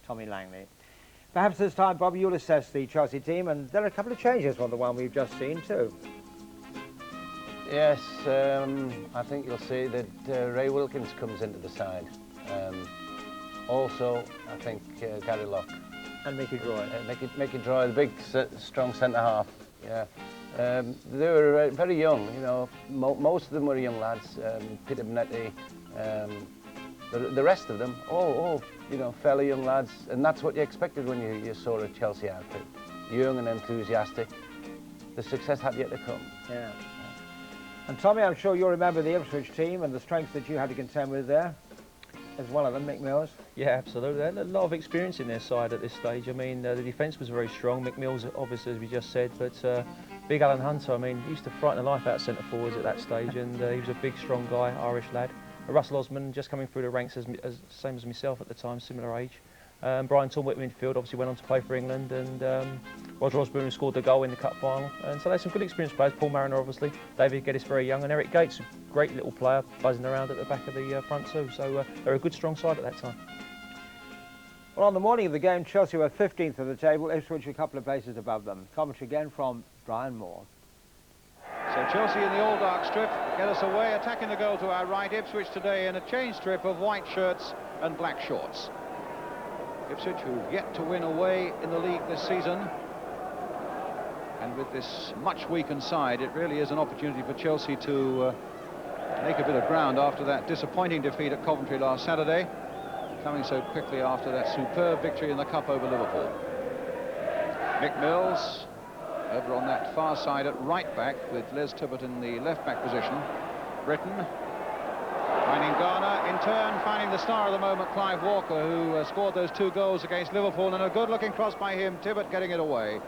Tommy Langley. Perhaps this time, Bob, you'll assess the Chelsea team, and there are a couple of changes from the one we've just seen too. Yes, I think you'll see that Ray Wilkins comes into the side. Also, I think Gary Locke. And Mickey Droy. Mickey Droy, the big, strong centre-half. Yeah. They were very young, you know. Most of them were young lads. Peter Bonetti, the rest of them, all you know, fairly young lads. And that's what you expected when you saw a Chelsea outfit. Young and enthusiastic. The success had yet to come. Yeah. And Tommy, I'm sure you'll remember the Ipswich team and the strengths that you had to contend with there. As one of them, Mick Mills. Yeah, absolutely. They had a lot of experience in their side at this stage. I mean, the defence was very strong. Mick Mills, obviously, as we just said, but big Alan Hunter, I mean, he used to frighten the life out of centre forwards at that stage, and he was a big, strong guy, Irish lad. Russell Osman, just coming through the ranks, as same as myself at the time, similar age. Brian Talbot midfield, obviously went on to play for England, and Roger Osborne, who scored the goal in the cup final. And so there's some good experienced players. Paul Mariner, obviously, David Geddes, very young, and Eric Gates, a great little player, buzzing around at the back of the front too. So they're a good, strong side at that time. Well, on the morning of the game, Chelsea were 15th of the table, Ipswich a couple of places above them. Commentary again from Brian Moore. So Chelsea in the All Dark strip get us away, attacking the goal to our right. Ipswich today in a change strip of white shirts and black shorts. Ipswich, who've yet to win away in the league this season, and with this much weakened side, it really is an opportunity for Chelsea to make a bit of ground after that disappointing defeat at Coventry last Saturday, coming so quickly after that superb victory in the Cup over Liverpool. Mick Mills over on that far side at right back with Les Tibbett in the left back position. Britton finding Garner, in turn finding the star of the moment, Clive Walker, who scored those 2 goals against Liverpool, and a good looking cross by him. Tibbett getting it away.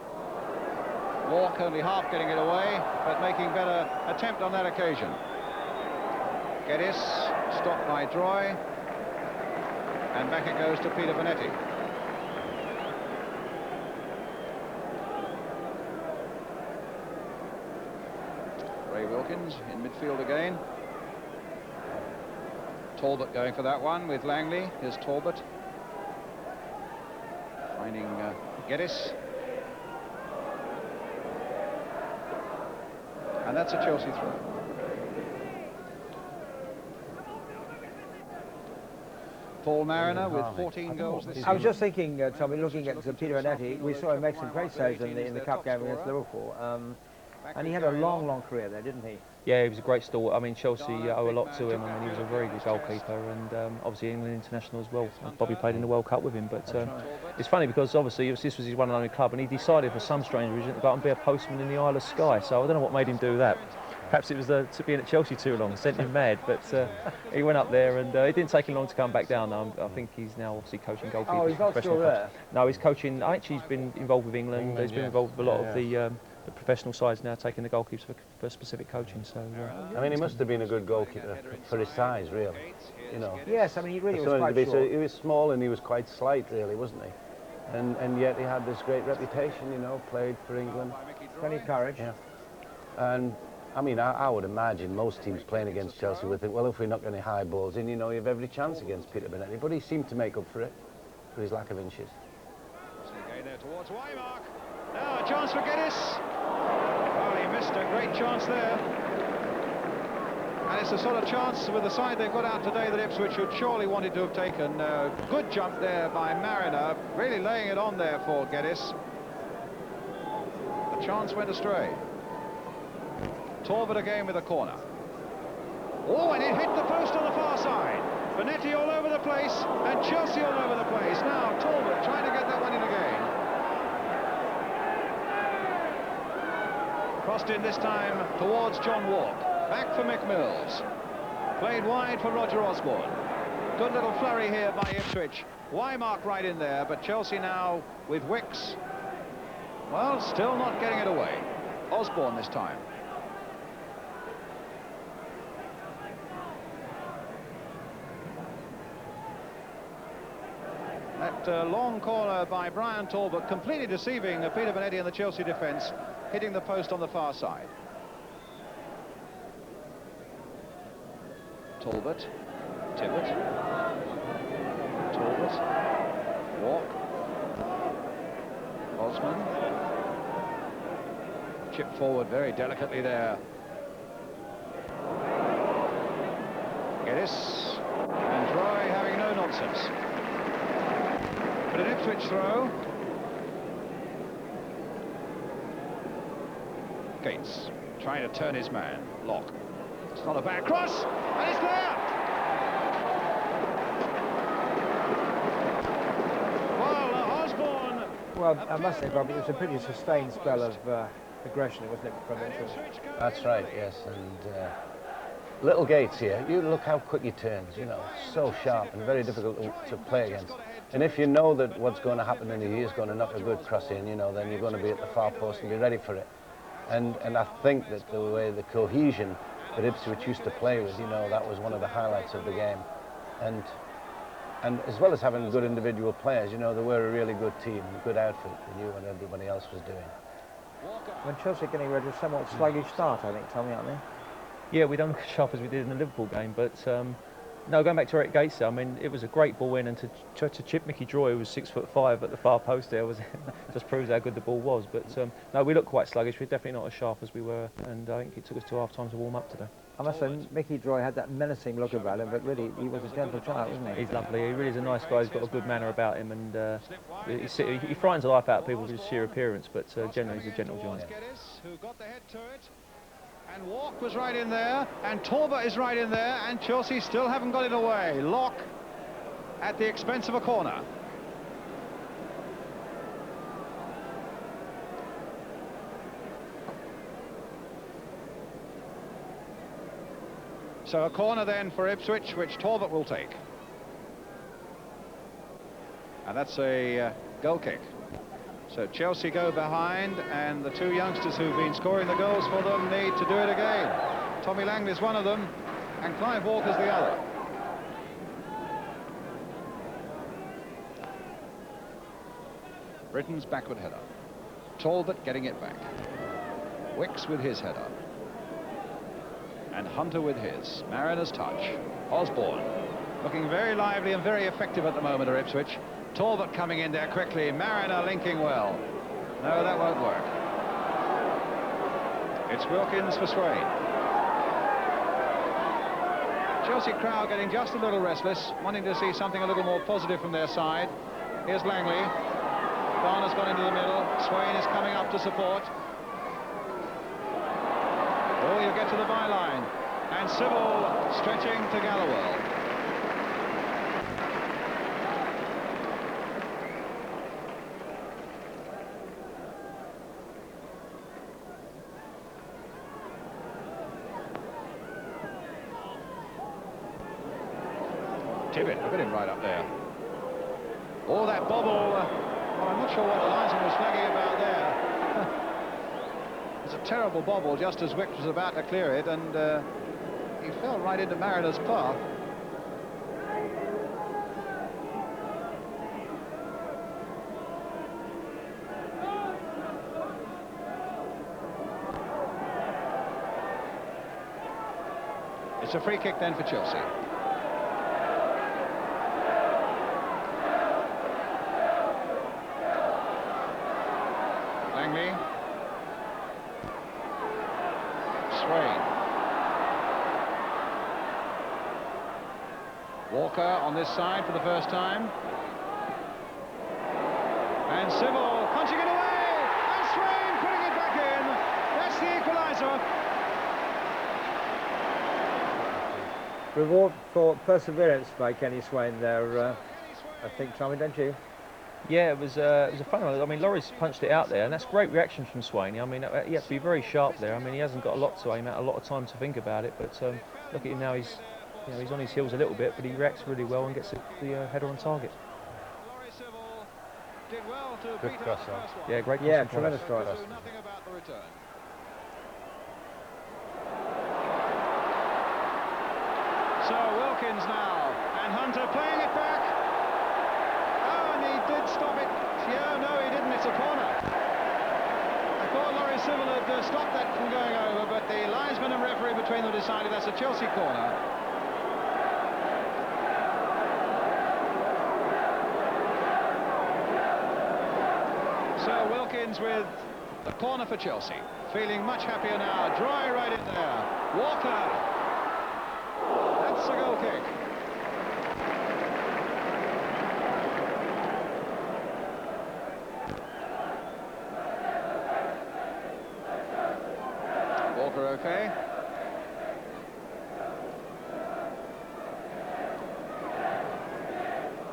Walker only half getting it away, but making better attempt on that occasion. Geddes stopped by Droy, and back it goes to Peter Bonetti. Ray Wilkins in midfield again. Talbot going for that one with Langley. Here's Talbot finding Geddes, and that's a Chelsea throw. Paul Mariner with 14 goals this season. I was just thinking, Tommy, looking at Peter Bonetti, we saw him make some great saves in the cup game against Liverpool. And he had a long, long career there, didn't he? Yeah, he was a great stalwart. I mean, Chelsea owe a lot to him. I mean, he was a very good goalkeeper, and obviously England international as well. Bobby played in the World Cup with him, but it's funny because obviously this was his one and only club, and he decided for some strange reason to go out and be a postman in the Isle of Skye. So I don't know what made him do that. Perhaps it was to being at Chelsea too long, sent him mad. But he went up there, and it didn't take him long to come back down. I think he's now obviously coaching goalkeepers. Oh, he's not still there? No, he's coaching. Actually, he's been involved with England. He's been involved with a lot of the professional sides now, taking the goalkeepers for specific coaching. So I mean, he must have been a good goalkeeper for his size, really. You know. Yes, I mean, he really was quite short. So he was small and he was quite slight, really, wasn't he? And yet he had this great reputation, you know, played for England. Plenty of courage. Yeah. And I mean, I would imagine most teams playing against Chelsea would think, well, if we knock any high balls in, you know, you have every chance against Peter Bonetti. But he seemed to make up for it, for his lack of inches. Again there towards Weimark. Now a chance for Geddes. Oh, he missed a great chance there. And it's the sort of chance with the side they've got out today that Ipswich should surely wanted to have taken. Good jump there by Mariner, really laying it on there for Geddes. The chance went astray. Talbot again with a corner. Oh, and it hit the post on the far side. Bonetti all over the place, and Chelsea all over the place. Now Talbot trying to get that one in again. Crossed in this time towards John Walk. Back for Mick Mills. Played wide for Roger Osborne. Good little flurry here by Ipswich. Weimark right in there, but Chelsea now with Wicks. Well, still not getting it away. Osborne this time. That long corner by Brian Talbot, completely deceiving Peter Bonetti and the Chelsea defence, hitting the post on the far side. Talbot, Tibbett, Talbot, Saltzman. Chip forward very delicately there. Geddes and Troy having no nonsense. But an Ipswich throw. Gates trying to turn his man. Locke. It's not a bad cross, and it's there. Well, Osborne. Well, I must say, Bobby, it was a pretty sustained spell of aggression, wasn't it, from Ipswich? That's right, yes. And little Gates here, you look how quick he turns, you know, so sharp and very difficult to play against. And if you know that what's going to happen in the year is going to knock a good cross in, you know, then you're going to be at the far post and be ready for it. And I think that the way the cohesion that Ipswich used to play with, you know, that was one of the highlights of the game. And as well as having good individual players, you know, they were a really good team, a good outfit. They knew what everybody else was doing. When Chelsea getting ready to a somewhat sluggish start, I think, Tommy, aren't they? Yeah, we don't look as sharp as we did in the Liverpool game, but no, going back to Eric Gates, I mean, it was a great ball in, and to chip Mickey Droy, who was 6'5" at the far post there, was just proves how good the ball was. But no, we looked quite sluggish. We're definitely not as sharp as we were, and I think it took us 2 half times to warm up today. I must say, Mickey Droy had that menacing look about him, but really, he was a gentle child, wasn't he? He's lovely. He really is a nice guy. He's got a good manner about him, and he frightens the life out of people with his sheer appearance, but generally he's a gentle giant. Who got the head to it. And Walk was right in there, and Torber is right in there, and Chelsea still haven't got it away. Locke at the expense of a corner. So a corner then for Ipswich, which Talbot will take. And that's a goal kick. So Chelsea go behind, and the 2 youngsters who've been scoring the goals for them need to do it again. Tommy Langley's one of them, and Clive Walker's the other. Britain's backward header. Talbot getting it back. Wicks with his header. And Hunter with his. Mariner's touch. Osborne looking very lively and very effective at the moment at Ipswich. Talbot coming in there quickly. Mariner linking well. No, that won't work. It's Wilkins for Swain. Chelsea crowd getting just a little restless, wanting to see something a little more positive from their side. Here's Langley. Garner's gone into the middle. Swain is coming up to support. Oh, you get to the byline. And Sybil stretching to Gallowell. Tibbett, look at him right up there. Oh, that bobble. Well, I'm not sure what the linesman was flagging about there. It's a terrible bobble, just as Wicks was about to clear it, and he fell right into Mariner's path. It's a free kick then for Chelsea. Langley. Swain. Walker on this side for the first time. And Sybil punching it away. And Swain putting it back in. That's the equaliser. Reward for perseverance by Kenny Swain there, I think, Tommy, don't you? Yeah, it was a fun one. I mean, Laurie's punched it out there, and that's great reaction from Swain. I mean, he has to be very sharp there. I mean, he hasn't got a lot to aim at, a lot of time to think about it. But look at him now. He's on his heels a little bit, but he reacts really well and gets the header on target. Good cross, though. Yeah, great cross. Yeah, tremendous cross. Nothing about the return. So Wilkins now, and Hunter playing it back. Oh, and he did stop it. Yeah, no, he didn't. It's a corner. I thought Laurie Sybil had stopped that from going over, but the linesman and referee between them decided that's a Chelsea corner. So Wilkins with the corner for Chelsea. Feeling much happier now. Dry right in there. Walker. That's a goal kick. Walker okay.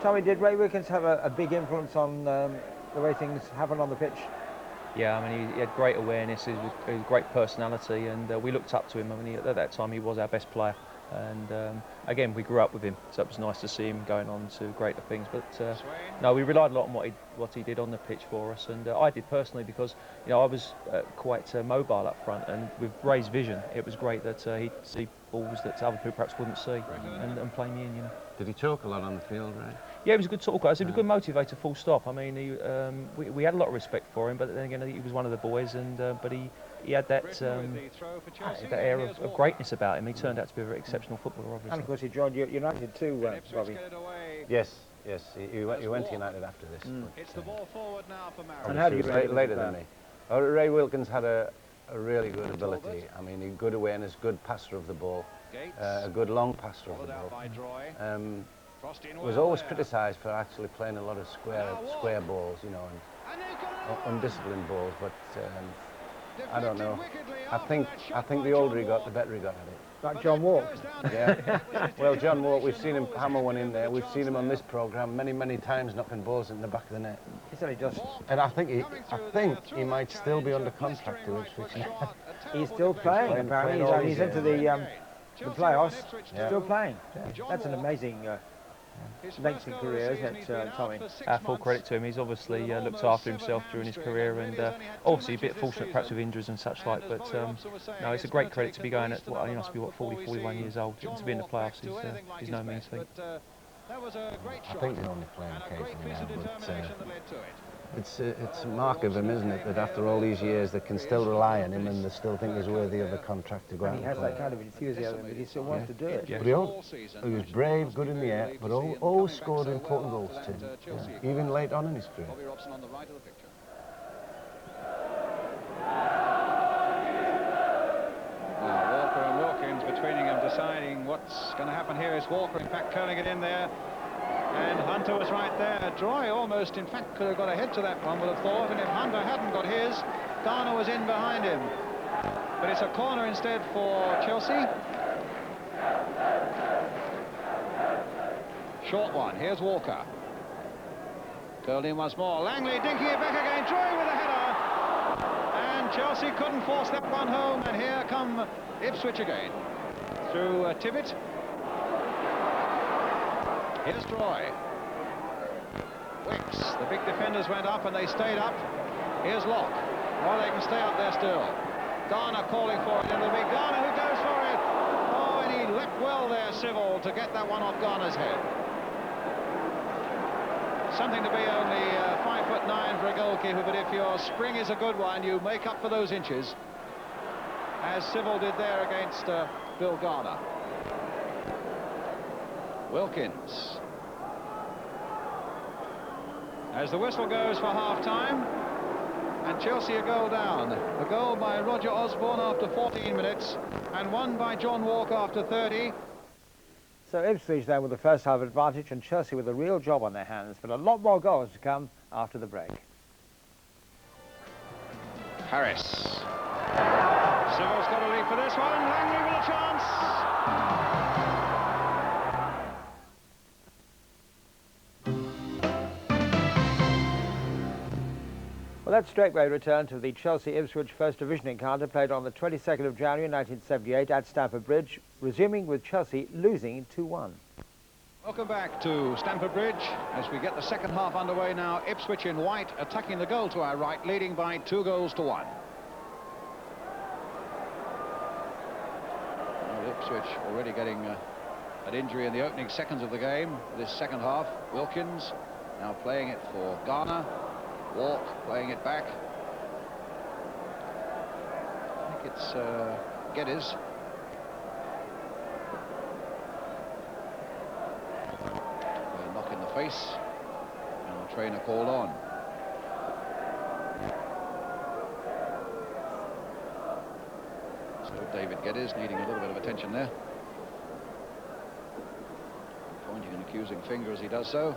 Tommy, did Ray Wilkins have a big influence on the way things happen on the pitch? Yeah, I mean, he had great awareness, he was a great personality, and we looked up to him. I mean, at that time, he was our best player. And again, we grew up with him, so it was nice to see him going on to greater things. But no, we relied a lot on what he did on the pitch for us, and I did personally, because I was quite mobile up front, and with Ray's vision, it was great that he'd see balls that other people perhaps wouldn't see, and play me in. Did he talk a lot on the field, right? Yeah, he was a good talker. He was a good motivator, full stop. I mean, we had a lot of respect for him, but then again, he was one of the boys, and but he had that air of greatness about him. He turned out to be a very exceptional footballer, obviously. And of course, he joined United too, Bobby. Yes, he went to United after this. It's the ball forward now for Maris. And how do you rate later than me? Ray Wilkins had a really good ability. I mean, good awareness, good passer of the ball, a good long passer of the ball. Was always criticised for actually playing a lot of square balls, and undisciplined balls. But I don't know. I think the older he got, the better he got at it. Like John Walk. Yeah. Well, John Walk, we've seen him hammer one in there. We've seen him on this programme many times knocking balls in the back of the net. He said he just. And I think he might still be under contract to Ipswich. He's still playing. Apparently, he's into the playoffs. Yeah. Still playing. That's an amazing length of career, isn't it, Tommy? Full credit to him. He's obviously looked after himself during his career, and obviously a bit fortunate perhaps with injuries and such like. But no, it's a great credit to be going at he must be 40, 41 years old, and to be in the playoffs is no mean feat. I think he's only playing occasionally now, but it's a mark of him, isn't it, that after all these years they can still rely on him and they still think he's worthy of a contract to go out And he has that kind of enthusiasm, but he still wants to do it. Yeah. But he was brave, good in the air, but always scored important goals too, even late on in his career. Bobby Robson on the right of the picture. Now Walker and Wilkins between them deciding what's going to happen here. Is Walker in fact curling it in there, and Hunter was right there. Droy almost in fact could have got ahead to that one, would have thought, and if Hunter hadn't got his, Garner was in behind him. But it's a corner instead for Chelsea. Short one. Here's Walker. Curled in once more. Langley dinking it back again. Droy with a header. And Chelsea couldn't force that one home. And here come Ipswich again. Through Tibbett. Here's Droy. Wicks. The big defenders went up and they stayed up. Here's Locke. Well, they can stay up there still. Garner calling for it. It'll be Garner who goes for it. Oh, and he leapt well there, Civil, to get that one off Garner's head. Something to be only 5'9" for a goalkeeper, but if your spring is a good one, you make up for those inches, as Civil did there against Bill Garner. Wilkins. As the whistle goes for half-time, and Chelsea a goal down. A goal by Roger Osborne after 14 minutes, and one by John Walker after 30. So Ipswich then with the first half advantage, and Chelsea with a real job on their hands, but a lot more goals to come after the break. Harris. Civil's got a lead for this one. Langley with a chance. Well, that straightway return to the Chelsea-Ipswich First Division encounter played on the 22nd of January 1978 at Stamford Bridge, resuming with Chelsea losing 2-1. Welcome back to Stamford Bridge as we get the second half underway now. Ipswich in white attacking the goal to our right, leading by 2-1. Well, Ipswich already getting an injury in the opening seconds of the game. This second half, Wilkins now playing it for Garner. Walk playing it back. I think it's Geddes. A knock in the face, and the trainer called on. David Geddes needing a little bit of attention there. Pointing an accusing finger as he does so.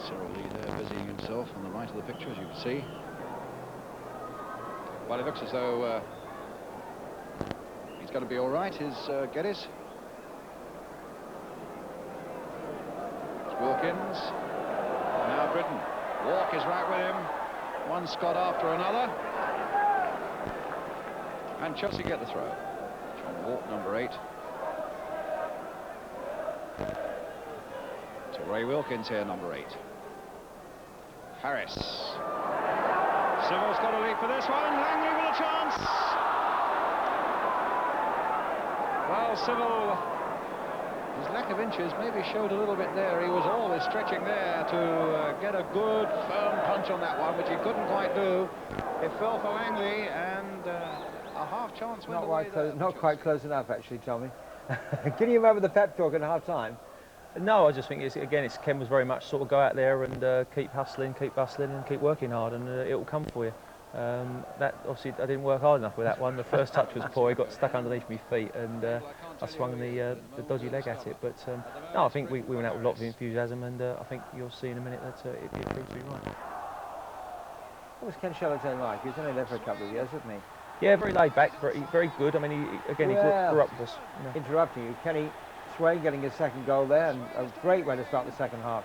Cyril Lee there busying himself on the right of the picture, as you can see. Well, it looks as though he's going to be all right, is Geddes. It's Wilkins. Now Britton. Walk is right with him. One Scott after another. And Chelsea get the throw. John Walk, number 8. To Ray Wilkins here, number 8. Harris. Sybil's got a lead for this one. Langley with a chance. Well, Sybil, his lack of inches maybe showed a little bit there. He was always stretching there to get a good firm punch on that one, which he couldn't quite do. It fell for Langley, and a half chance went away there. Not quite close enough, actually, Tommy. Can you remember the pep talk at half-time? No, I just think it's Ken was very much sort of go out there and keep hustling, and keep working hard, and it will come for you. That obviously I didn't work hard enough with that one. The first touch was poor. He got stuck underneath my feet, and I swung the dodgy leg at it. But no, I think we went out with a lot of enthusiasm, and I think you'll see in a minute that it proved to be right. What was Ken Shellerton like? He was only there for a couple of years, wasn't he? Yeah, very laid back, very good. I mean, he grew up with us. You know. Interrupting you, Kenny Swain getting his second goal there, and a great way to start the second half.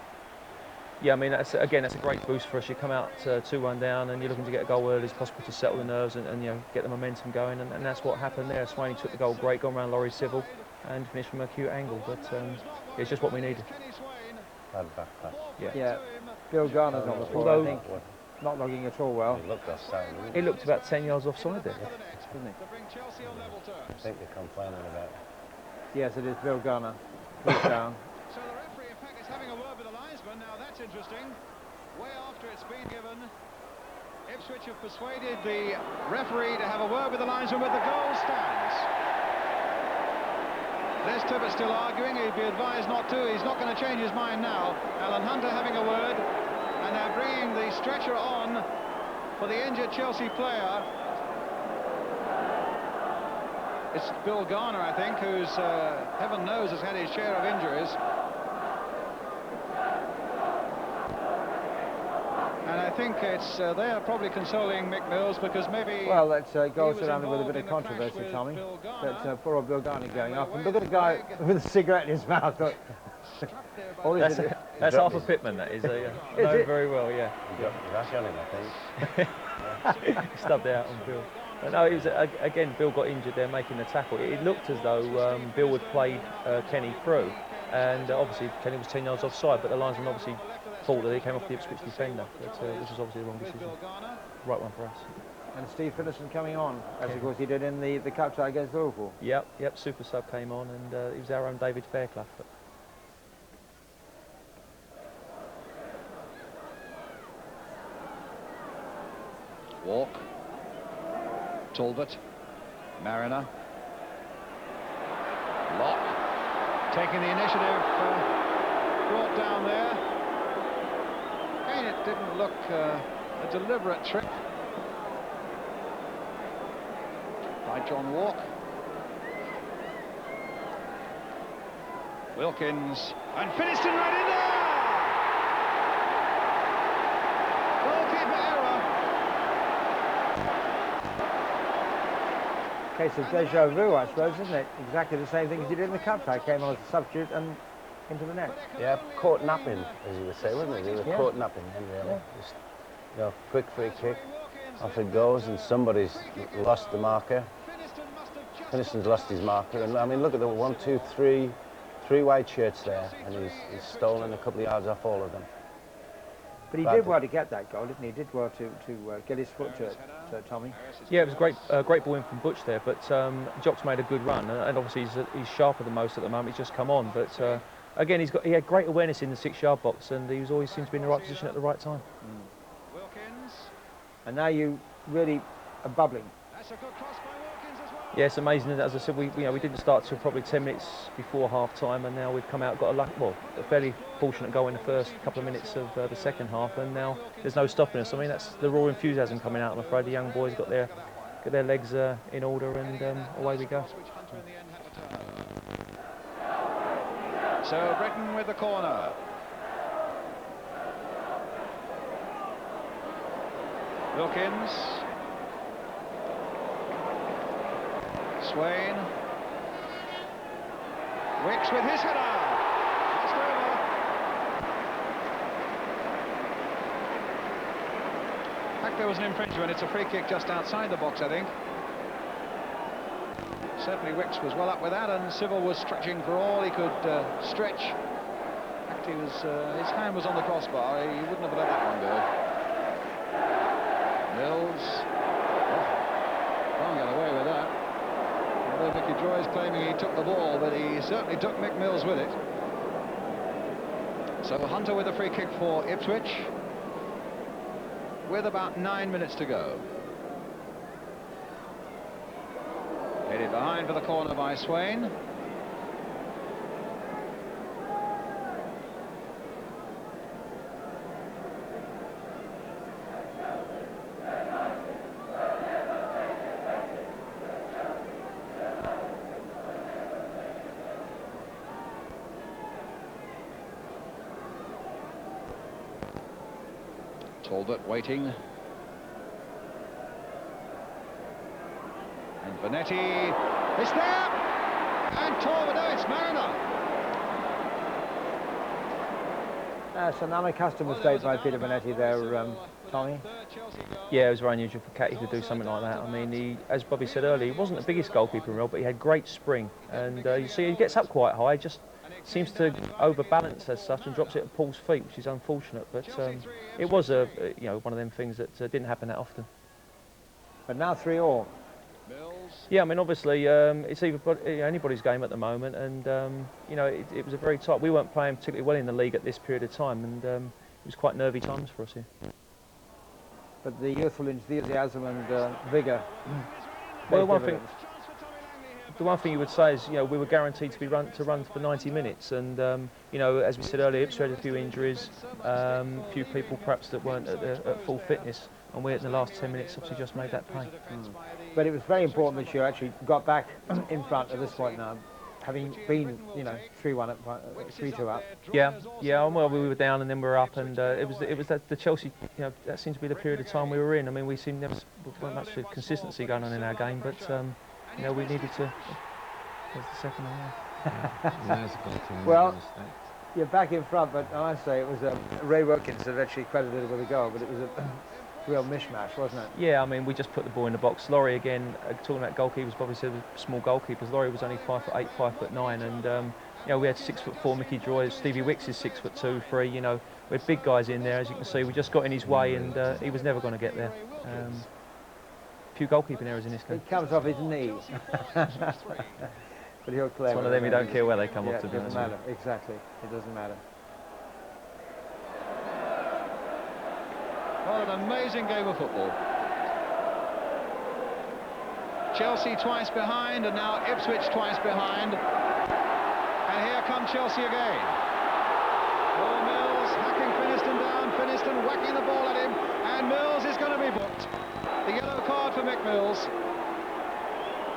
Yeah, I mean, that's a great boost for us. You come out 2-1 down, and you're looking to get a goal early as possible to settle the nerves and you know, get the momentum going, and that's what happened there. Swaney took the goal great, gone around Laurie Civil, and finished from a acute angle. But it's just what we needed. Yeah. Bill Garner's on the floor, I think. Not logging at all well. He looked offside. He looked about 10 yards offside there, didn't he? I think they're complaining about it. Yes, it is Bill Garner. He's down. So the referee, in fact, is having a word with the linesman. Now that's interesting. Way after it's been given. Ipswich have persuaded the referee to have a word with the linesman, but the goal stands. There's Tibbett still arguing. He'd be advised not to. He's not going to change his mind now. Alan Hunter having a word. And they're bringing the stretcher on for the injured Chelsea player. It's Bill Garner, I think, who's, heaven knows, has had his share of injuries. And I think it's they are probably consoling Mick Mills because maybe... Well, that's goal surrounded with a bit of controversy, Tommy. But poor old Bill Garner going off. And look at the guy with a cigarette in his mouth. That's Arthur Pittman, that is. I know very well, yeah. That's on him, I think. Stubbed out on Bill. But no, it was, again, Bill got injured there making the tackle. It looked as though Bill had played Kenny through, and obviously Kenny was 10 yards offside, but the linesman obviously thought that he came off the Ipswich defender, which was obviously the wrong decision. Right one for us. And Steve Finlayson coming on, as of course he did in the cup tie against Liverpool. Yep, super sub came on, and he was our own David Fairclough. Walk. Talbot. Mariner. Locke. Taking the initiative. Brought down there. Again, it didn't look a deliberate trick by John Walk. Wilkins. And Finiston right in there! Goalkeeper error. Case of deja vu, I suppose, isn't it? Exactly the same thing as he did in the cup tie. Came on as a substitute and into the net. Yeah, caught napping, as you would say, wasn't it? He was caught napping, really. Yeah. Just, you know, quick free kick, off it goes, and somebody's lost the marker. Finiston's lost his marker, and I mean, look at the 3 white shirts there, and he's stolen a couple of yards off all of them. But he did well to get that goal, didn't he? He did well to get his foot to it, Tommy. Yeah, it was a great ball in from Butch there, but Jock's made a good run, and obviously he's sharper than most at the moment. He's just come on, but again, he had great awareness in the 6-yard box, and he was always seemed to be in the right position at the right time. Wilkins. And now you really are bubbling. That's a good cross by Wilkins as well. Yeah, it's amazing. As I said, we didn't start till probably 10 minutes before half time, and now we've come out, got a fairly fortunate goal in the first couple of minutes of the second half, and now there's no stopping us. I mean, that's the raw enthusiasm coming out. I'm afraid the young boys got their legs in order, and away we go. So Britain with the corner. Wilkins. Swain. Wicks with his header. Just over. In fact, there was an infringement. It's a free kick just outside the box, I think. Certainly Wicks was well up with that, and Civil was stretching for all he could stretch. In fact, his hand was on the crossbar. He wouldn't have let that one go. Mills. Can't get away with that. Although Mickey Joy is claiming he took the ball, but he certainly took Mick Mills with it. So Hunter with a free kick for Ipswich, with about 9 minutes to go. Headed behind for the corner by Swain. Talbot waiting. And Vanetti is there! And Talbot, no, it's Mariner! It's an unaccustomed mistake by Peter Vanetti there, Tommy. Yeah, it was very unusual for Catty to do something like that. I mean, as Bobby said earlier, he wasn't the biggest goalkeeper in the world, but he had great spring. And you see, he gets up quite high, just seems to overbalance as such and drops it at Paul's feet, which is unfortunate. But it was one of them things that didn't happen that often. But now 3-3. Yeah, I mean, obviously it's anybody's game at the moment, and it was a very tight. We weren't playing particularly well in the league at this period of time, and it was quite nervy times for us here. But the youthful enthusiasm and vigour. Well, the one thing you would say is, we were guaranteed to run for 90 minutes, and as we said earlier, Ipswich had a few injuries, a few people perhaps that weren't at full fitness, and we in the last 10 minutes obviously just made that pay. But it was very important that you actually got back in front at this point now, having been 3-1 up, 3-2 up. Yeah. Well, we were down and then we were up, and it was that the Chelsea, that seemed to be the period of time we were in. I mean, we seemed never much consistency going on in our game, but we needed to. There's the second one. Well, you're back in front, but I say it was Ray Wilkins that actually credited with a goal, but it was a real mishmash, wasn't it? Yeah, I mean, we just put the ball in the box. Laurie, again, talking about goalkeepers, Bobby said small goalkeepers. Laurie was only 5'8", 5'9", and we had 6'4" Mickey Joy. Stevie Wicks is 6'2", 3". We had big guys in there, as you can see. We just got in his way, and he was never going to get there. Few goalkeeping errors in this game. It comes off his knee. But he'll clear. It's one of them, you don't care where they come off, to be honest. It doesn't matter, exactly. It doesn't matter. What an amazing game of football. Chelsea twice behind, and now Ipswich twice behind. And here come Chelsea again. Oh, Mills hacking Finiston down, Finiston whacking the ball at him, and Mills is going to be booked. The yellow card for Mick Mills.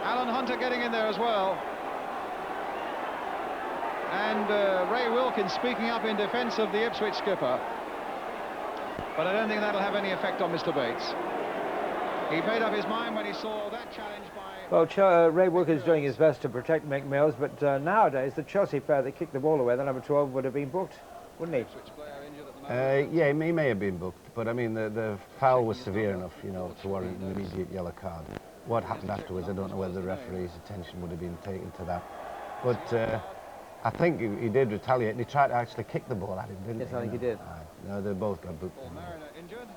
Alan Hunter getting in there as well. And Ray Wilkins speaking up in defence of the Ipswich skipper. But I don't think that'll have any effect on Mr. Bates. He made up his mind when he saw that challenge by... Well, Ray Wilkins is doing his best to protect Mick Mills, but nowadays the Chelsea player that kicked the ball away, the number 12, would have been booked, wouldn't he? Yeah, he may have been booked, but I mean the foul was severe enough, to warrant an immediate yellow card. What happened afterwards, I don't know whether the referee's attention would have been taken to that. But I think he did retaliate, and he tried to actually kick the ball at him, didn't he? Yes, I think he did. No, they both got booked. Paul Mariner injured.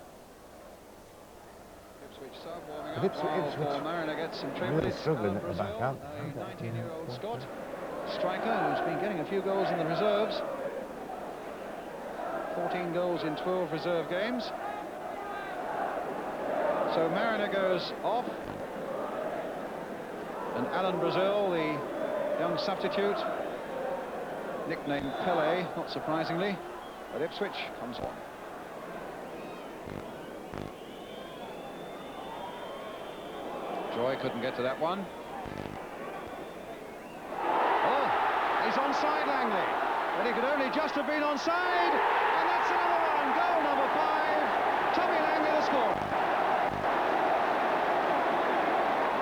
Ipswich sub warming But up. Paul Mariner gets some treatment. Really struggling at the back, aren't they? 19-year-old Scot striker who's been getting a few goals in the reserves. 14 goals in 12 reserve games. So Mariner goes off. And Alan Brazil, the young substitute, nicknamed Pele, not surprisingly, but Ipswich comes on. Joy couldn't get to that one. Oh, he's onside, Langley. But he could only just have been onside. And that's another one. Goal number 5. Tommy Langley, the scorer.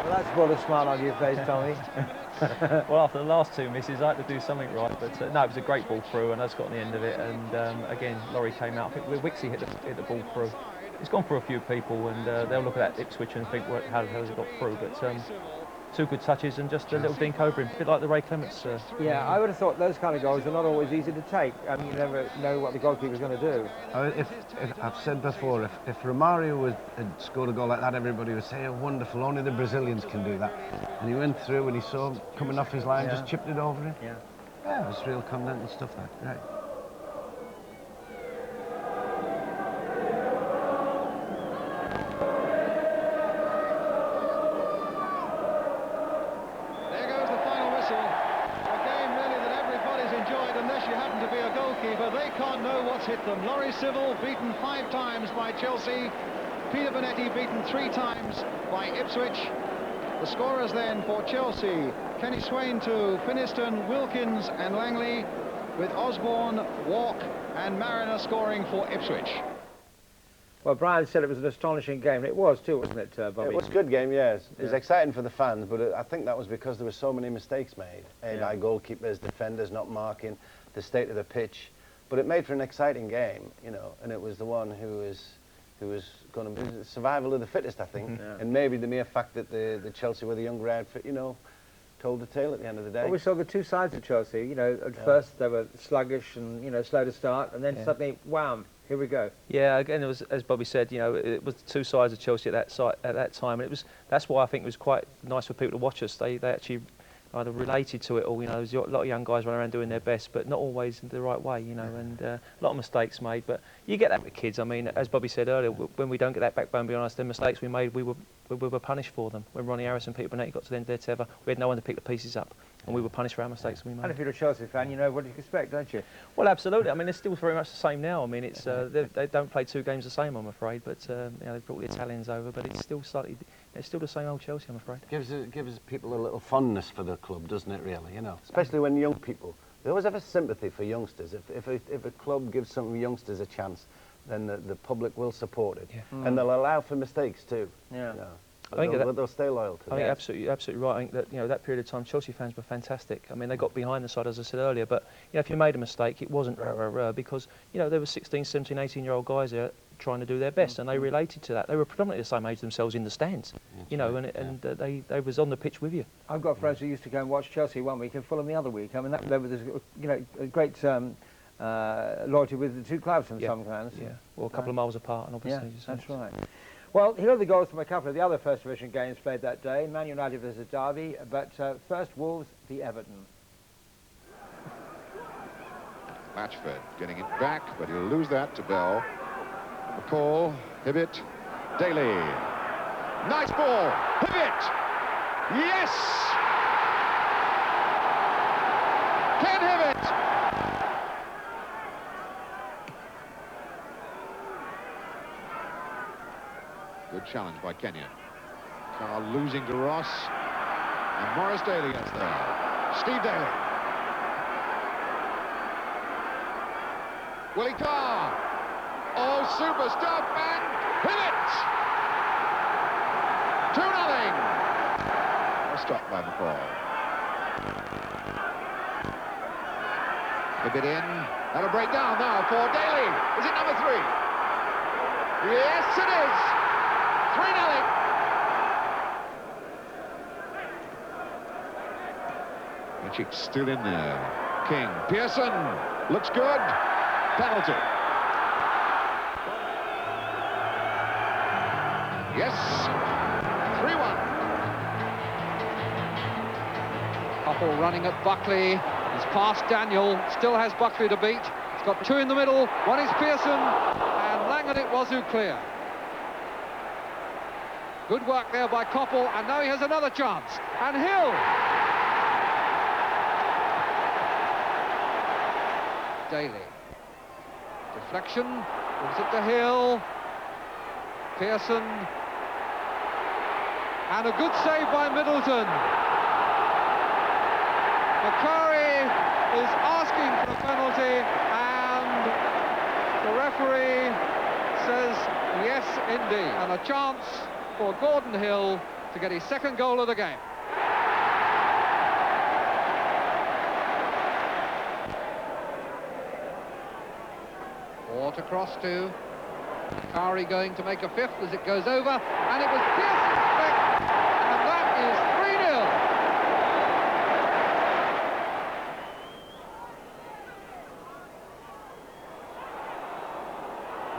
Well, that's brought a smile on your face, Tommy. Well, after the last 2 misses, I had to do something right. But no, it was a great ball through, and that's got on the end of it. And again, Laurie came out. I think Wixie hit the ball through. It's gone for a few people, and they'll look at that Ipswich and think, well, how the hell has it got through? But 2 good touches and just a little dink over him, a bit like the Ray Clements. Yeah, I would have thought those kind of goals are not always easy to take. I mean, you never know what the goalkeeper's going to do. If I've said before, if Romario had scored a goal like that, everybody would say, oh, wonderful, only the Brazilians can do that. And he went through and he saw him coming off his line, just chipped it over him. Yeah, it was real continental stuff, that. Right. Hit them. Laurie Civil beaten 5 times by Chelsea. Peter Bonetti beaten 3 times by Ipswich. The scorers then for Chelsea: Kenny Swain to Finiston, Wilkins and Langley, with Osborne, Walk and Mariner scoring for Ipswich. Well, Brian said it was an astonishing game. It was too, wasn't it, Bobby? It was a good game, yes. It was exciting for the fans, but I think that was because there were so many mistakes made. By goalkeepers, defenders not marking, the state of the pitch. But it made for an exciting game, you know, and it was the one who was going to be the survival of the fittest, I think. And maybe the mere fact that the Chelsea were the younger outfit, you know, told the tale at the end of the day. Well, we saw the 2 sides of Chelsea. You know, at first they were sluggish and, you know, slow to start, and then suddenly, wham, here we go. Yeah, again, it was, as Bobby said, you know, it was 2 sides of Chelsea at that time, and that's why I think it was quite nice for people to watch us. They actually either related to it all, you know. There's a lot of young guys running around doing their best, but not always in the right way, you know, and a lot of mistakes made. But you get that with kids. I mean, as Bobby said earlier, when we don't get that backbone behind us, the mistakes we made, we were punished for them. When Ronnie Harris and Peter Bonetti got to the end of their tether, we had no one to pick the pieces up, and we were punished for our mistakes we made. And if you're a Chelsea fan, you know what you expect, don't you? Well, absolutely. I mean, it's still very much the same now. I mean, it's they don't play 2 games the same, I'm afraid, but you know, they've brought the Italians over, but it's still slightly... It's still the same old Chelsea, I'm afraid. Gives people a little fondness for the club, doesn't it, really, you know? Especially when young people, they always have a sympathy for youngsters. If a club gives some youngsters a chance, then the public will support it. And they'll allow for mistakes too. Yeah. You know? I think they'll stay loyal to it. I think absolutely right. I think that, you know, that period of time, Chelsea fans were fantastic. I mean, they got behind the side, as I said earlier, but, you know, if you made a mistake, it wasn't because, you know, there were 16, 17, 18-year-old guys there trying to do their best, and they related to that. They were predominantly the same age themselves in the stands, you know, and they was on the pitch with you. I've got friends who used to go and watch Chelsea one week and Fulham the other week. I mean, there was, you know, a great loyalty with the 2 clubs from some fans. Yeah, well, a couple of miles apart, and obviously. Yeah, that's right. Well, here are the goals from a couple of the other First Division games played that day. Man United versus Derby, but first Wolves v Everton. Latchford getting it back, but he'll lose that to Bell. McCall, Hibbett, Daly. Nice ball, Hibbett! Yes! Ken Hibbett! Good challenge by Kenyon. Carr losing to Ross. And Morris Daly gets there. Steve Daly. Willie Carr. Oh, super stuff, and hit it! 2-0. Stopped by McCall. A bit in. That'll break down now for Daly. Is it number 3? Yes, it is. 3-0. Mitchell's still in there. King. Pearson. Looks good. Penalty. Yes. 3-1. Huffle running at Buckley. He's past Daniel. Still has Buckley to beat. He's got 2 in the middle. One is Pearson. And Langan it was who clear. Good work there by Coppell, and now he has another chance. And Hill! Daly. Deflection, gives it to Hill. Pearson. And a good save by Middleton. Macari is asking for a penalty, and the referee says yes indeed. And a chance for Gordon Hill to get his second goal of the game. Watt across to Macari, going to make a fifth as it goes over, and it was Pearson's effect, and that is 3-0.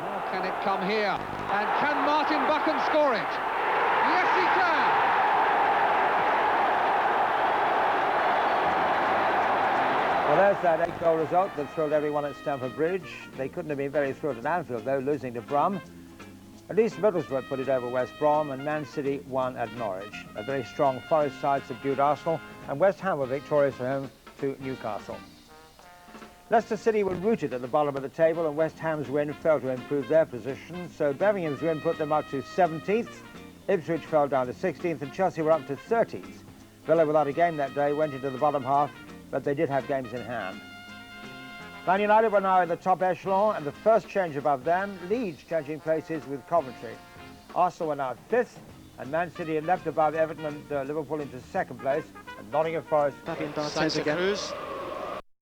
Now can it come here? And can Martin Buchan score it? Yes, he can! Well, there's that 8-goal result that thrilled everyone at Stamford Bridge. They couldn't have been very thrilled at Anfield, though, losing to Brum. At least Middlesbrough put it over West Brom, and Man City won at Norwich. A very strong Forest side subdued Arsenal, and West Ham were victorious at home to Newcastle. Leicester City were rooted at the bottom of the table, and West Ham's win failed to improve their position, so Birmingham's win put them up to 17th, Ipswich fell down to 16th, and Chelsea were up to 30th. Villa, without a game that day, went into the bottom half, but they did have games in hand. Man United were now in the top echelon, and the first change above them, Leeds changing places with Coventry. Arsenal were now 5th, and Man City had leapt above Everton and Liverpool into 2nd place, and Nottingham Forest... Santa Cruz